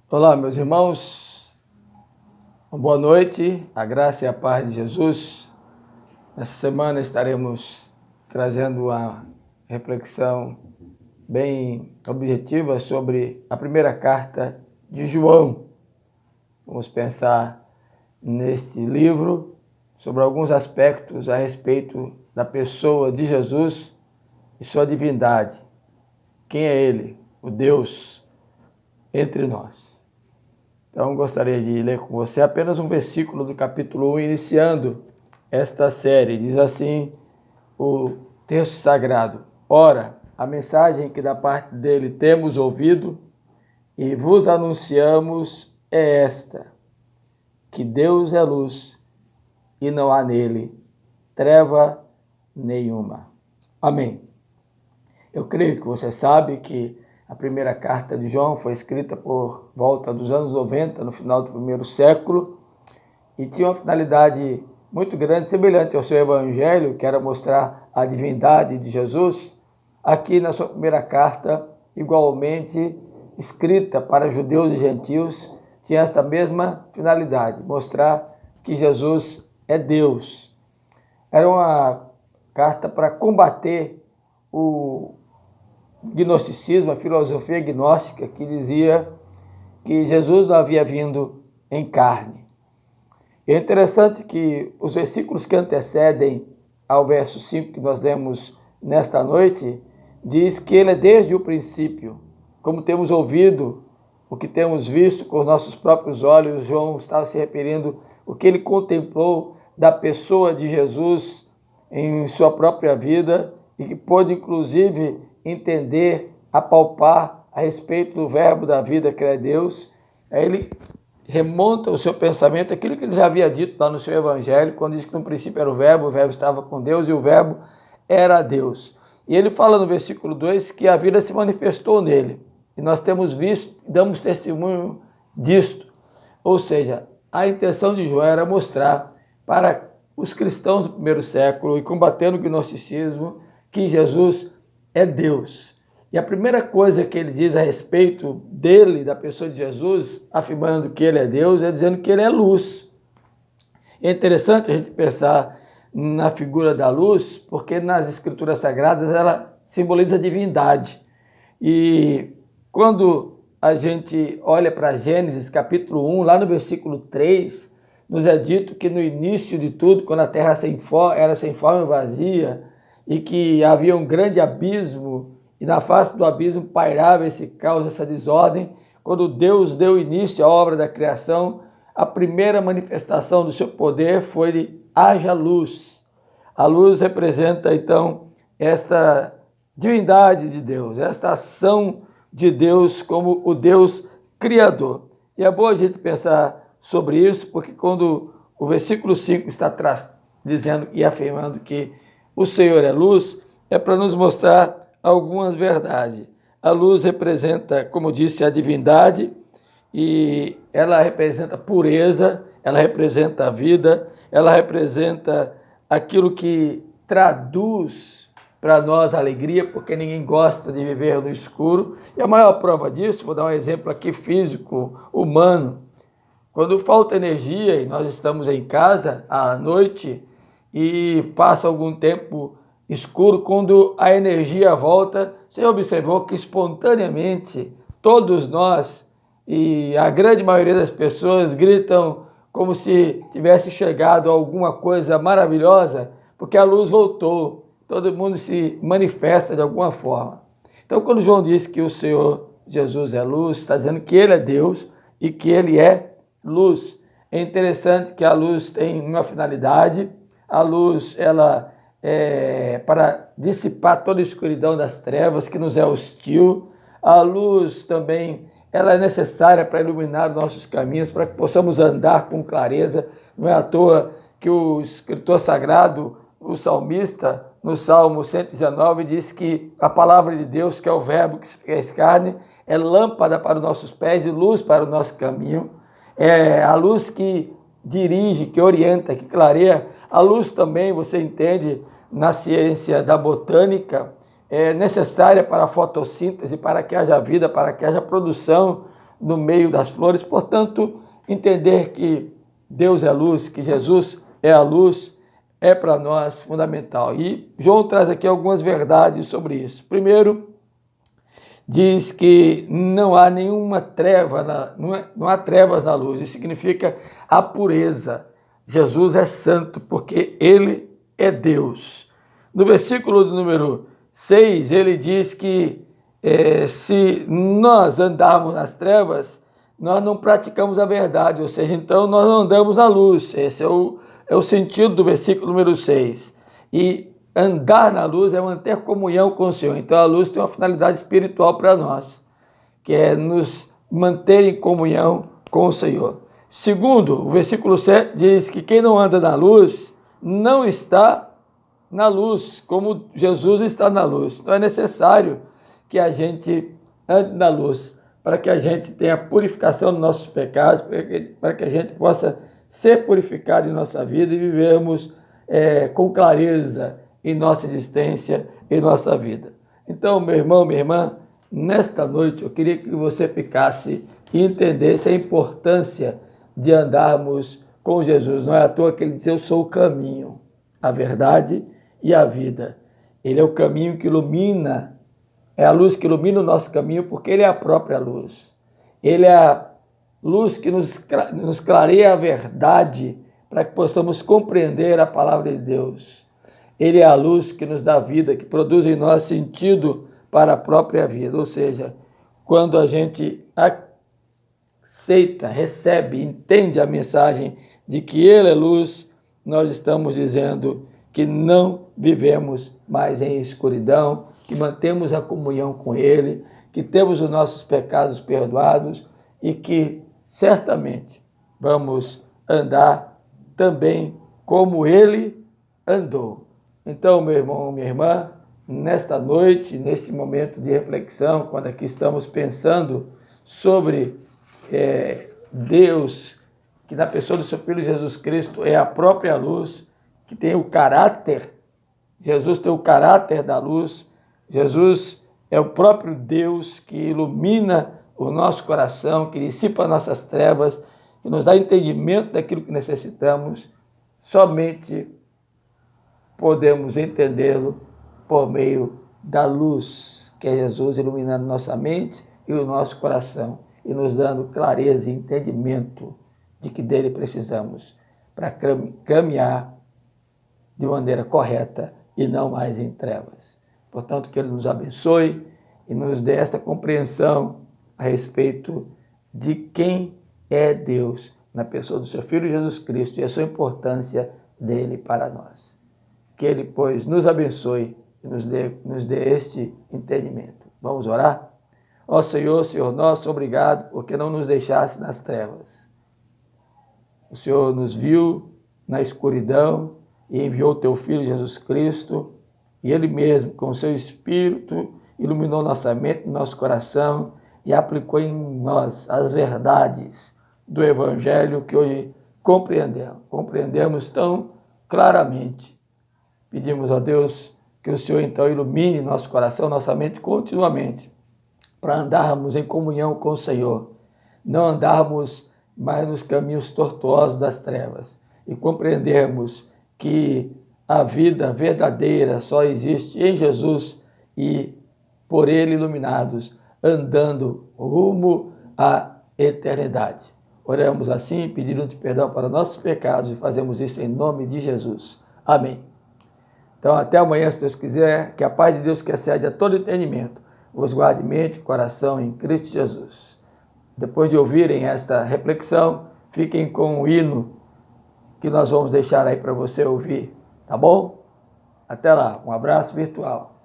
Olá, meus irmãos, uma boa noite, a graça e a paz de Jesus. Nessa semana estaremos trazendo uma reflexão bem objetiva sobre a primeira carta de João. Vamos pensar nesse livro sobre alguns aspectos a respeito da pessoa de Jesus e sua divindade. Quem é Ele, o Deus entre nós? Então, gostaria de ler com você apenas um versículo do capítulo 1, iniciando esta série. Diz assim o texto sagrado: Ora, a mensagem que da parte dele temos ouvido e vos anunciamos é esta, que Deus é luz e não há nele treva nenhuma. Amém. Eu creio que você sabe que a primeira carta de João foi escrita por volta dos anos 90, no final do primeiro século, e tinha uma finalidade muito grande, semelhante ao seu evangelho, que era mostrar a divindade de Jesus. Aqui na sua primeira carta, igualmente escrita para judeus e gentios, tinha esta mesma finalidade, mostrar que Jesus é Deus. Era uma carta para combater o gnosticismo, a filosofia gnóstica, que dizia que Jesus não havia vindo em carne. E é interessante que os versículos que antecedem ao verso 5 que nós lemos nesta noite, diz que ele é desde o princípio, como temos ouvido, o que temos visto com os nossos próprios olhos. João estava se referindo ao que ele contemplou da pessoa de Jesus em sua própria vida e que pôde, inclusive, entender, apalpar a respeito do verbo da vida que é Deus. Aí ele remonta o seu pensamento àquilo que ele já havia dito lá no seu evangelho, quando diz que no princípio era o verbo estava com Deus e o verbo era Deus. E ele fala no versículo 2 que a vida se manifestou nele. E nós temos visto, damos testemunho disto. Ou seja, a intenção de João era mostrar para os cristãos do primeiro século e combatendo o gnosticismo que Jesus é Deus. E a primeira coisa que ele diz a respeito dele, da pessoa de Jesus, afirmando que ele é Deus, é dizendo que ele é luz. É interessante a gente pensar na figura da luz, porque nas Escrituras Sagradas ela simboliza a divindade. E quando a gente olha para Gênesis capítulo 1, lá no versículo 3, nos é dito que no início de tudo, quando a terra era sem forma e vazia, e que havia um grande abismo, e na face do abismo pairava esse caos, essa desordem. Quando Deus deu início à obra da criação, a primeira manifestação do seu poder foi de haja luz. A luz representa, então, esta divindade de Deus, esta ação de Deus como o Deus criador. E é bom a gente pensar sobre isso, porque quando o versículo 5 está dizendo e afirmando que o Senhor é luz, é para nos mostrar algumas verdades. A luz representa, como disse, a divindade, e ela representa pureza, ela representa a vida, ela representa aquilo que traduz para nós a alegria, porque ninguém gosta de viver no escuro. E a maior prova disso, vou dar um exemplo aqui físico, humano. Quando falta energia e nós estamos em casa à noite e passa algum tempo escuro, quando a energia volta, você observou que espontaneamente todos nós e a grande maioria das pessoas gritam como se tivesse chegado alguma coisa maravilhosa, porque a luz voltou, todo mundo se manifesta de alguma forma. Então, quando João diz que o Senhor Jesus é luz, está dizendo que ele é Deus e que ele é luz. É interessante que a luz tem uma finalidade. A luz, ela é para dissipar toda a escuridão das trevas que nos é hostil. A luz também, ela é necessária para iluminar nossos caminhos, para que possamos andar com clareza. Não é à toa que o escritor sagrado, o salmista, no Salmo 119, diz que a palavra de Deus, que é o verbo que se fez carne, é lâmpada para os nossos pés e luz para o nosso caminho. É a luz que dirige, que orienta, que clareia. A luz também, você entende, na ciência da botânica, é necessária para a fotossíntese, para que haja vida, para que haja produção no meio das flores. Portanto, entender que Deus é luz, que Jesus é a luz, é para nós fundamental. E João traz aqui algumas verdades sobre isso. Primeiro, diz que não há nenhuma treva, não há trevas na luz. Isso significa a pureza. Jesus é santo porque ele é Deus. No versículo do número 6, ele diz que se nós andarmos nas trevas, nós não praticamos a verdade, ou seja, então nós não andamos na luz. Esse é o sentido do versículo número 6. E andar na luz é manter comunhão com o Senhor. Então a luz tem uma finalidade espiritual para nós, que é nos manter em comunhão com o Senhor. Segundo, o versículo 7 diz que quem não anda na luz não está na luz, como Jesus está na luz. Então é necessário que a gente ande na luz, para que a gente tenha purificação dos nossos pecados, para que a gente possa ser purificado em nossa vida e vivermos com clareza em nossa existência, em nossa vida. Então, meu irmão, minha irmã, nesta noite eu queria que você ficasse e entendesse a importância de andarmos com Jesus. Não é à toa que ele diz: eu sou o caminho, a verdade e a vida. Ele é o caminho que ilumina, é a luz que ilumina o nosso caminho, porque ele é a própria luz. Ele é a luz que nos clareia a verdade, para que possamos compreender a palavra de Deus. Ele é a luz que nos dá vida, que produz em nós sentido para a própria vida. Ou seja, quando a gente aceita, recebe, entende a mensagem de que ele é luz, nós estamos dizendo que não vivemos mais em escuridão, que mantemos a comunhão com ele, que temos os nossos pecados perdoados e que certamente vamos andar também como ele andou. Então, meu irmão, minha irmã, nesta noite, nesse momento de reflexão, quando aqui estamos pensando sobre Deus, que na pessoa do seu Filho Jesus Cristo é a própria luz, que tem o caráter, Jesus tem o caráter da luz, Jesus é o próprio Deus que ilumina o nosso coração, que dissipa nossas trevas, que nos dá entendimento daquilo que necessitamos. Somente podemos entendê-lo por meio da luz, que é Jesus iluminando nossa mente e o nosso coração e nos dando clareza e entendimento de que dele precisamos para caminhar de maneira correta e não mais em trevas. Portanto, que ele nos abençoe e nos dê esta compreensão a respeito de quem é Deus na pessoa do seu Filho Jesus Cristo e a sua importância dele para nós. Que ele, pois, nos abençoe e nos dê este entendimento. Vamos orar? Ó Senhor, Senhor nosso, obrigado porque não nos deixaste nas trevas. O Senhor nos viu na escuridão e enviou o teu Filho Jesus Cristo, e ele mesmo, com o seu Espírito, iluminou nossa mente, nosso coração e aplicou em nós as verdades do Evangelho que hoje compreendemos tão claramente. Pedimos a Deus que o Senhor então ilumine nosso coração, nossa mente continuamente, para andarmos em comunhão com o Senhor, não andarmos mais nos caminhos tortuosos das trevas e compreendermos que a vida verdadeira só existe em Jesus e por ele iluminados, andando rumo à eternidade. Oramos assim, pedindo-te perdão para nossos pecados e fazemos isso em nome de Jesus. Amém. Então, até amanhã, se Deus quiser, que a paz de Deus, que excede a todo entendimento, vos guarde mente e coração em Cristo Jesus. Depois de ouvirem esta reflexão, fiquem com o hino que nós vamos deixar aí para você ouvir, tá bom? Até lá, um abraço virtual.